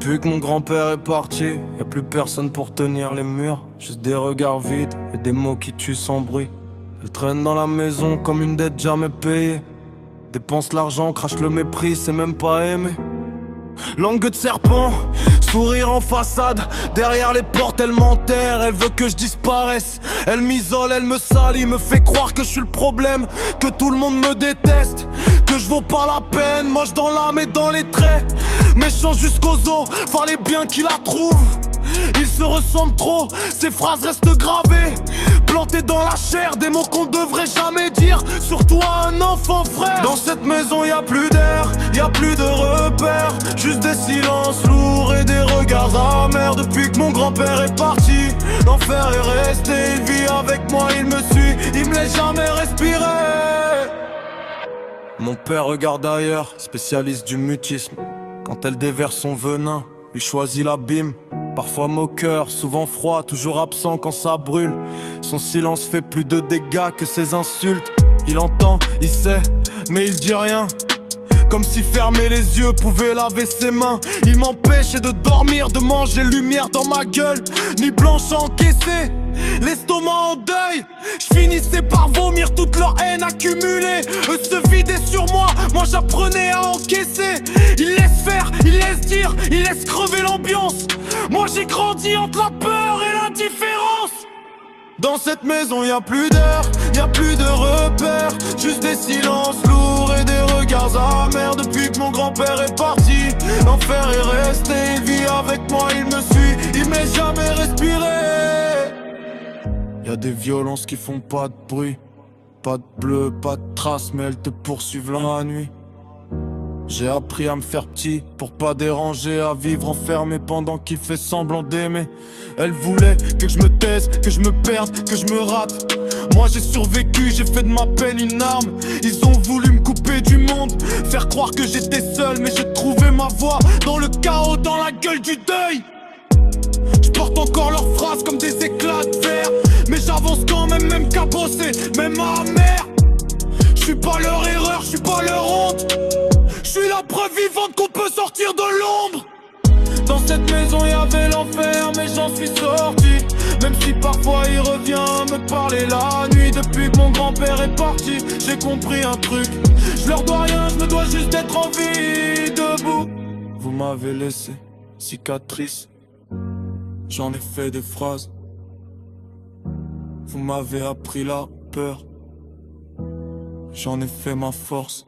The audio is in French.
Depuis que mon grand-père est parti, y'a plus personne pour tenir les murs. Juste des regards vides et des mots qui tuent sans bruit. Elle traîne dans la maison comme une dette jamais payée. Dépense l'argent, crache le mépris, c'est même pas aimer. Langue de serpent, sourire en façade. Derrière les portes elle m'enterre, elle veut que je disparaisse. Elle m'isole, elle me salit, me fait croire que je suis le problème, que tout le monde me déteste, que je vaux pas la peine. Moche dans l'âme et dans les traits, méchant jusqu'aux os, fallait bien qu'il la trouve. Ils se ressemblent trop, ces phrases restent gravées, plantées dans la chair, des mots qu'on devrait jamais dire, surtout à un enfant frère. Dans cette maison y'a plus d'air, y'a plus de repères, juste des silences lourds et des regards amers. Depuis que mon grand-père est parti, l'enfer est resté, il vit avec moi, il me suit, il me laisse jamais respirer. Mon père regarde ailleurs, spécialiste du mutisme. Quand elle déverse son venin, il choisit l'abîme. Parfois moqueur, souvent froid, toujours absent quand ça brûle. Son silence fait plus de dégâts que ses insultes. Il entend, il sait, mais il dit rien. Comme si fermer les yeux pouvait laver ses mains. Il m'empêchait de dormir, de manger lumière dans ma gueule. Ni blanche encaissée, l'estomac en deuil. J'finissais par vomir toute leur haine accumulée. Eux se vidaient sur moi, moi j'apprenais à encaisser. Ils laissent faire, ils laissent dire, ils laissent crever l'ambiance. Moi j'ai grandi entre la peur et l'indifférence. Dans cette maison y'a plus d'air, y'a plus de repères, juste des silences lourds et des regards amers. Depuis que mon grand-père est parti, l'enfer est resté, il vit avec moi, il me suit, il m'est jamais respiré. Y'a des violences qui font pas de bruit, pas de bleu, pas de traces, mais elles te poursuivent la nuit. J'ai appris à me faire petit pour pas déranger, à vivre enfermé pendant qu'il fait semblant d'aimer. Elle voulait que je me taise, que je me perde, que je me rate. Moi j'ai survécu, j'ai fait de ma peine une arme. Ils ont voulu me couper du monde, faire croire que j'étais seul, mais j'ai trouvé ma voie dans le chaos, dans la gueule du deuil. Je porte encore leurs phrases comme des éclats de verre, mais j'avance quand même, même cabossé, même à mer. Je suis pas leur erreur, je suis pas leur honte. Je suis la preuve vivante qu'on peut sortir de l'ombre. Dans cette maison y'avait l'enfer, mais j'en suis sorti. Même si parfois il revient me parler la nuit. Depuis que mon grand-père est parti, j'ai compris un truc. Je leur dois rien, je me dois juste d'être en vie, debout. Vous m'avez laissé cicatrice, j'en ai fait des phrases. Vous m'avez appris la peur, j'en ai fait ma force.